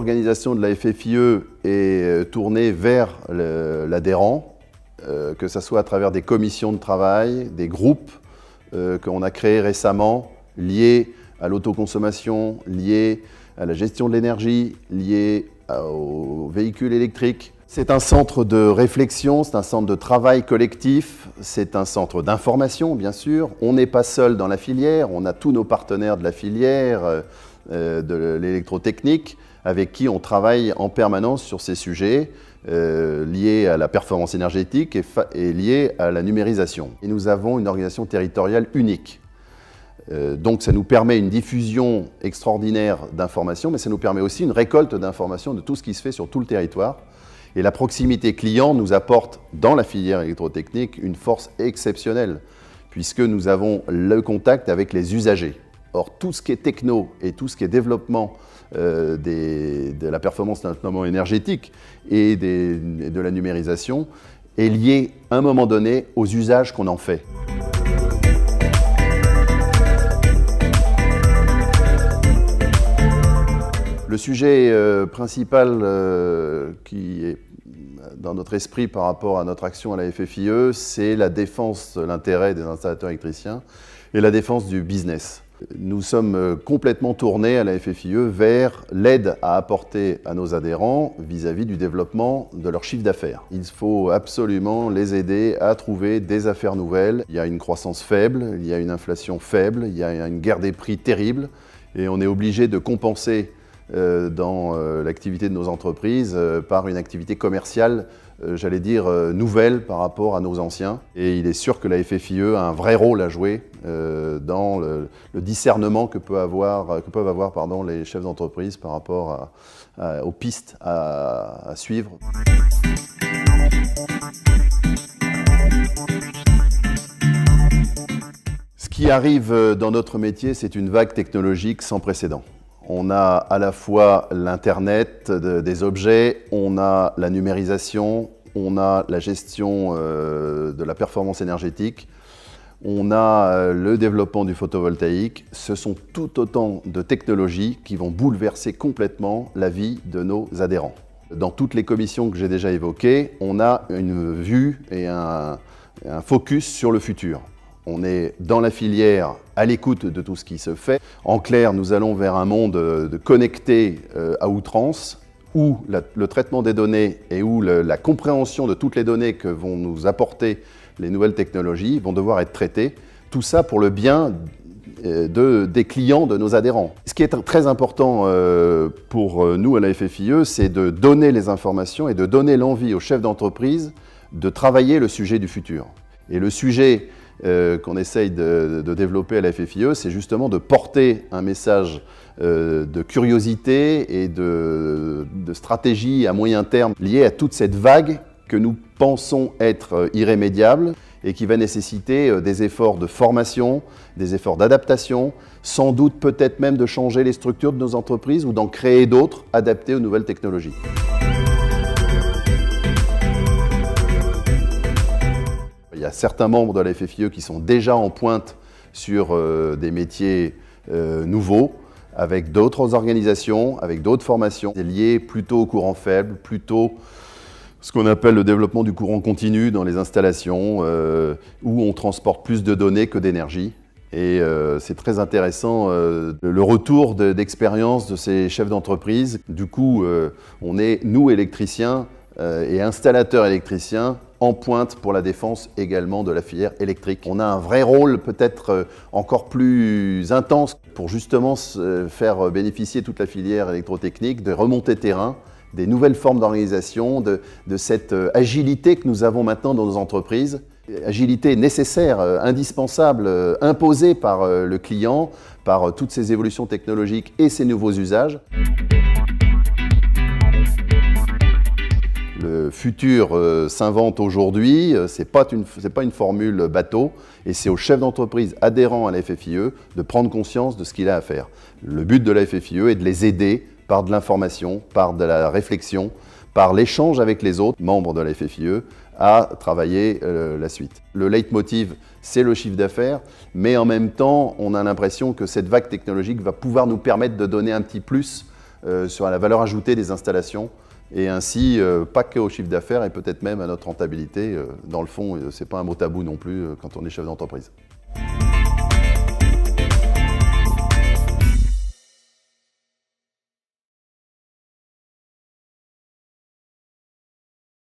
l'organisation de la FFIE est tournée vers l'adhérent, que ce soit à travers des commissions de travail, des groupes qu'on a créés récemment, liés à l'autoconsommation, liés à la gestion de l'énergie, liés aux véhicules électriques. C'est un centre de réflexion, c'est un centre de travail collectif, c'est un centre d'information, bien sûr. On n'est pas seul dans la filière, on a tous nos partenaires de la filière, de l'électrotechnique, avec qui on travaille en permanence sur ces sujets liés à la performance énergétique et liés à la numérisation. Et nous avons une organisation territoriale unique. Donc ça nous permet une diffusion extraordinaire d'informations, mais ça nous permet aussi une récolte d'informations de tout ce qui se fait sur tout le territoire. Et la proximité client nous apporte, dans la filière électrotechnique, une force exceptionnelle, puisque nous avons le contact avec les usagers. Or, tout ce qui est techno et tout ce qui est développement de la performance notamment énergétique et de la numérisation est lié à un moment donné aux usages qu'on en fait. Le sujet principal qui est dans notre esprit par rapport à notre action à la FFIE, c'est la défense de l'intérêt des installateurs électriciens et la défense du business. Nous sommes complètement tournés à la FFIE vers l'aide à apporter à nos adhérents vis-à-vis du développement de leur chiffre d'affaires. Il faut absolument les aider à trouver des affaires nouvelles. Il y a une croissance faible, il y a une inflation faible, il y a une guerre des prix terrible et on est obligé de compenser dans l'activité de nos entreprises par une activité commerciale, j'allais dire, nouvelle par rapport à nos anciens. Et il est sûr que la FFIE a un vrai rôle à jouer dans le discernement que peuvent avoir les chefs d'entreprise par rapport aux pistes à suivre. Ce qui arrive dans notre métier, c'est une vague technologique sans précédent. On a à la fois l'Internet des objets, on a la numérisation, on a la gestion de la performance énergétique, on a le développement du photovoltaïque. Ce sont tout autant de technologies qui vont bouleverser complètement la vie de nos adhérents. Dans toutes les commissions que j'ai déjà évoquées, on a une vue et un focus sur le futur. On est dans la filière, à l'écoute de tout ce qui se fait. En clair, nous allons vers un monde connecté à outrance, où le traitement des données et où la compréhension de toutes les données que vont nous apporter les nouvelles technologies vont devoir être traitées. Tout ça pour le bien des clients, de nos adhérents. Ce qui est très important pour nous à la FFIE, c'est de donner les informations et de donner l'envie aux chefs d'entreprise de travailler le sujet du futur. Et le sujet qu'on essaye de développer à la FFIE, c'est justement de porter un message de curiosité et de stratégie à moyen terme liée à toute cette vague que nous pensons être irrémédiable et qui va nécessiter des efforts de formation, des efforts d'adaptation, sans doute peut-être même de changer les structures de nos entreprises ou d'en créer d'autres adaptées aux nouvelles technologies. Il y a certains membres de la FFIE qui sont déjà en pointe sur des métiers nouveaux, avec d'autres organisations, avec d'autres formations, liées plutôt au courant faible, plutôt ce qu'on appelle le développement du courant continu dans les installations, où on transporte plus de données que d'énergie. Et c'est très intéressant le retour d'expérience de ces chefs d'entreprise. Du coup, on est, nous, électriciens et installateurs électriciens, en pointe pour la défense également de la filière électrique. On a un vrai rôle peut-être encore plus intense pour justement faire bénéficier toute la filière électrotechnique de remontées terrain, des nouvelles formes d'organisation, de cette agilité que nous avons maintenant dans nos entreprises. Agilité nécessaire, indispensable, imposée par le client, par toutes ces évolutions technologiques et ces nouveaux usages. Le futur s'invente aujourd'hui, c'est pas une formule bateau, et c'est aux chefs d'entreprise adhérents à la FFIE de prendre conscience de ce qu'il a à faire. Le but de la FFIE est de les aider par de l'information, par de la réflexion, par l'échange avec les autres membres de la FFIE à travailler la suite. Le leitmotiv, c'est le chiffre d'affaires, mais en même temps, on a l'impression que cette vague technologique va pouvoir nous permettre de donner un petit plus sur la valeur ajoutée des installations et ainsi pas que au chiffre d'affaires et peut-être même à notre rentabilité. Dans le fond, ce n'est pas un mot tabou non plus quand on est chef d'entreprise.